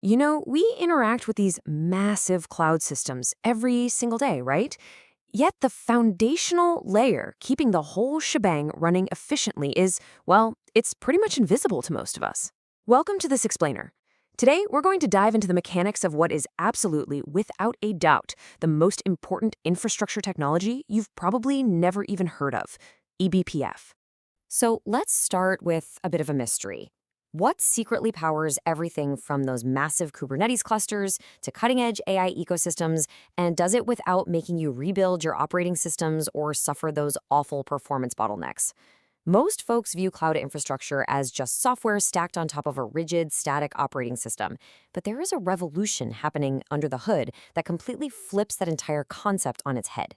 We interact with these massive cloud systems every single day, right? Yet the foundational layer, keeping the whole shebang running efficiently is, well, it's pretty much invisible to most of us. Welcome to this explainer. Today, we're going to dive into the mechanics of what is absolutely, without a doubt, the most important infrastructure technology you've probably never even heard of, eBPF. So let's start with a bit of a mystery. What secretly powers everything from those massive Kubernetes clusters to cutting-edge AI ecosystems, and does it without making you rebuild your operating systems or suffer those awful performance bottlenecks? Most folks view cloud infrastructure as just software stacked on top of a rigid, static operating system. But there is a revolution happening under the hood that completely flips that entire concept on its head.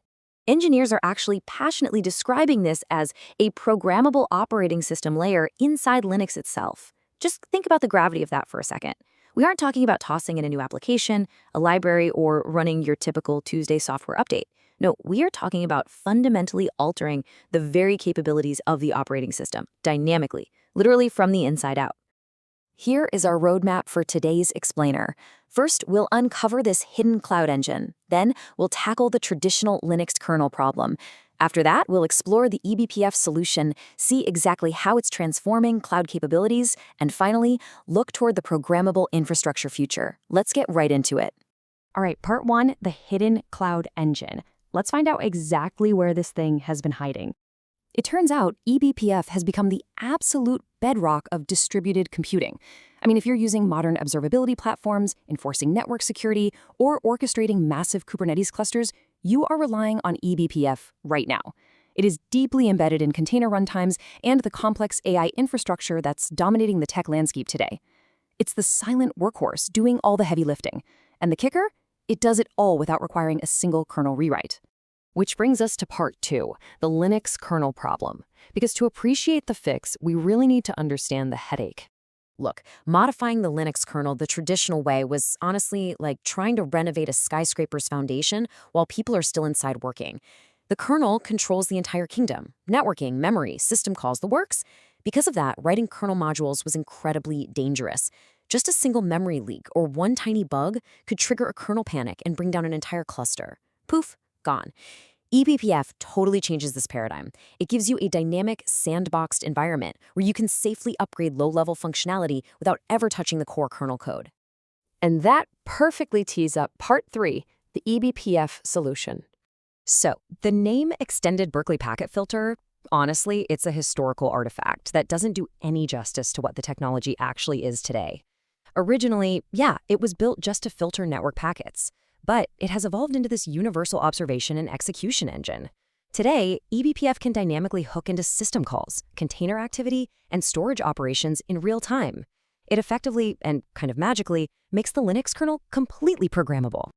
Engineers are actually passionately describing this as a programmable operating system layer inside Linux itself. Just think about the gravity of that for a second. We aren't talking about tossing in a new application, a library, or running your typical Tuesday software update. No, we are talking about fundamentally altering the very capabilities of the operating system, dynamically, literally from the inside out. Here is our roadmap for today's explainer. First, we'll uncover this hidden cloud engine. Then, we'll tackle the traditional Linux kernel problem. After that, we'll explore the eBPF solution, see exactly how it's transforming cloud capabilities, and finally, look toward the programmable infrastructure future. Let's get right into it. All right, part one, the hidden cloud engine. Let's find out exactly where this thing has been hiding. It turns out eBPF has become the absolute bedrock of distributed computing. If you're using modern observability platforms, enforcing network security, or orchestrating massive Kubernetes clusters, you are relying on eBPF right now. It is deeply embedded in container runtimes and the complex AI infrastructure that's dominating the tech landscape today. It's the silent workhorse doing all the heavy lifting. And the kicker? It does it all without requiring a single kernel rewrite. Which brings us to part two, the Linux kernel problem. Because to appreciate the fix, we really need to understand the headache. Look, modifying the Linux kernel the traditional way was honestly like trying to renovate a skyscraper's foundation while people are still inside working. The kernel controls the entire kingdom, networking, memory, system calls, the works. Because of that, writing kernel modules was incredibly dangerous. Just a single memory leak or one tiny bug could trigger a kernel panic and bring down an entire cluster. Poof, gone. eBPF totally changes this paradigm. It gives you a dynamic, sandboxed environment where you can safely upgrade low-level functionality without ever touching the core kernel code. And that perfectly tees up part three, the eBPF solution. So, the name Extended Berkeley Packet Filter, honestly, it's a historical artifact that doesn't do any justice to what the technology actually is today. Originally, it was built just to filter network packets. But it has evolved into this universal observation and execution engine. Today, eBPF can dynamically hook into system calls, container activity, and storage operations in real time. It effectively, and kind of magically, makes the Linux kernel completely programmable.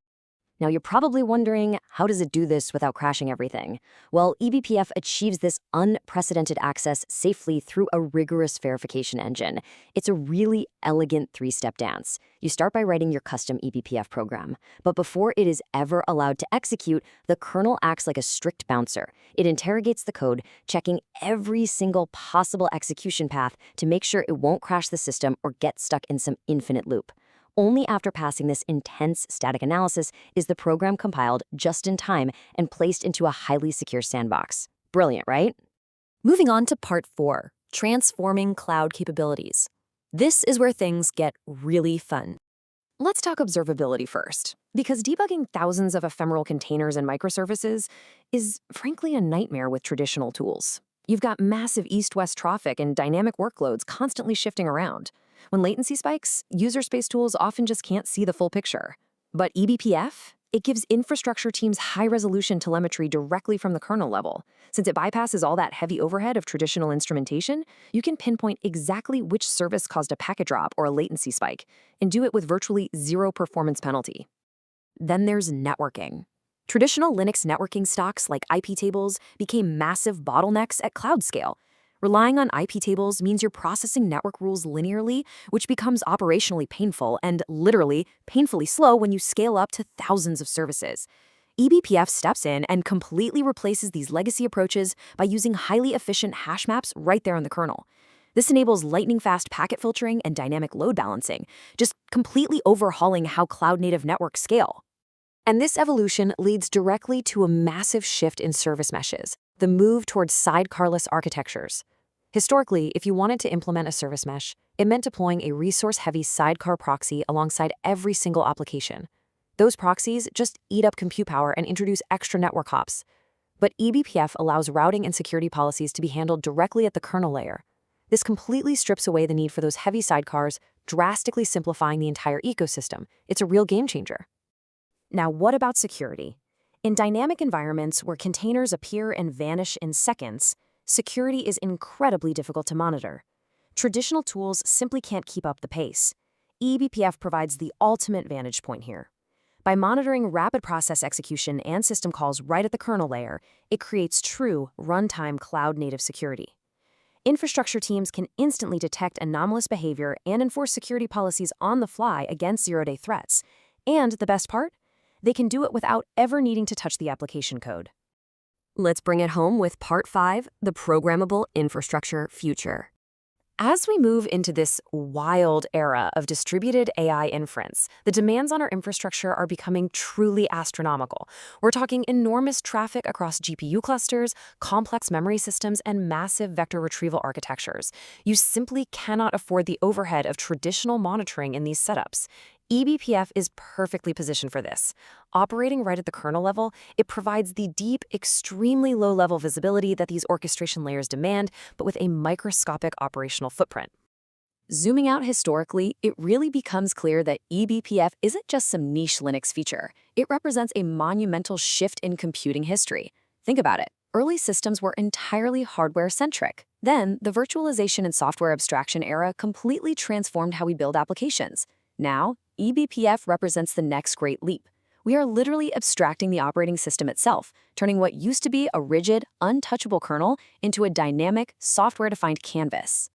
Now, you're probably wondering, how does it do this without crashing everything? Well, eBPF achieves this unprecedented access safely through a rigorous verification engine. It's a really elegant three-step dance. You start by writing your custom eBPF program. But before it is ever allowed to execute, the kernel acts like a strict bouncer. It interrogates the code, checking every single possible execution path to make sure it won't crash the system or get stuck in some infinite loop. Only after passing this intense static analysis is the program compiled just in time and placed into a highly secure sandbox. Brilliant, right? Moving on to part four, transforming cloud capabilities. This is where things get really fun. Let's talk observability first, because debugging thousands of ephemeral containers and microservices is frankly a nightmare with traditional tools. You've got massive east-west traffic and dynamic workloads constantly shifting around. When latency spikes, user space tools often just can't see the full picture. But eBPF? It gives infrastructure teams high-resolution telemetry directly from the kernel level. Since it bypasses all that heavy overhead of traditional instrumentation, you can pinpoint exactly which service caused a packet drop or a latency spike, and do it with virtually zero performance penalty. Then there's networking. Traditional Linux networking stocks like IP tables became massive bottlenecks at cloud scale. Relying on IP tables means you're processing network rules linearly, which becomes operationally painful and literally painfully slow when you scale up to thousands of services. eBPF steps in and completely replaces these legacy approaches by using highly efficient hash maps right there in the kernel. This enables lightning-fast packet filtering and dynamic load balancing, just completely overhauling how cloud-native networks scale. And this evolution leads directly to a massive shift in service meshes, the move towards sidecarless architectures. Historically, if you wanted to implement a service mesh, it meant deploying a resource-heavy sidecar proxy alongside every single application. Those proxies just eat up compute power and introduce extra network hops. But eBPF allows routing and security policies to be handled directly at the kernel layer. This completely strips away the need for those heavy sidecars, drastically simplifying the entire ecosystem. It's a real game changer. Now, what about security? In dynamic environments where containers appear and vanish in seconds, security is incredibly difficult to monitor. Traditional tools simply can't keep up the pace. eBPF provides the ultimate vantage point here. By monitoring rapid process execution and system calls right at the kernel layer, it creates true runtime cloud-native security. Infrastructure teams can instantly detect anomalous behavior and enforce security policies on the fly against zero-day threats. And the best part? They can do it without ever needing to touch the application code. Let's bring it home with Part 5, the Programmable Infrastructure Future. As we move into this wild era of distributed AI inference, the demands on our infrastructure are becoming truly astronomical. We're talking enormous traffic across GPU clusters, complex memory systems, and massive vector retrieval architectures. You simply cannot afford the overhead of traditional monitoring in these setups. eBPF is perfectly positioned for this. Operating right at the kernel level, it provides the deep, extremely low-level visibility that these orchestration layers demand, but with a microscopic operational footprint. Zooming out historically, it really becomes clear that eBPF isn't just some niche Linux feature. It represents a monumental shift in computing history. Think about it. Early systems were entirely hardware-centric. Then, the virtualization and software abstraction era completely transformed how we build applications. Now, eBPF represents the next great leap. We are literally abstracting the operating system itself, turning what used to be a rigid, untouchable kernel into a dynamic, software-defined canvas.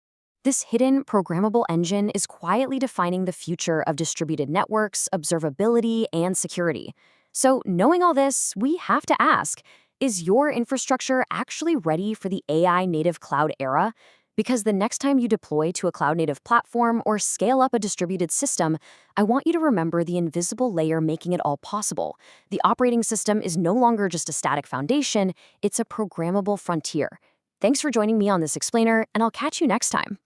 This hidden, programmable engine is quietly defining the future of distributed networks, observability, and security. So, knowing all this, we have to ask, is your infrastructure actually ready for the AI-native cloud era? Because the next time you deploy to a cloud-native platform or scale up a distributed system, I want you to remember the invisible layer making it all possible. The operating system is no longer just a static foundation, it's a programmable frontier. Thanks for joining me on this explainer, and I'll catch you next time.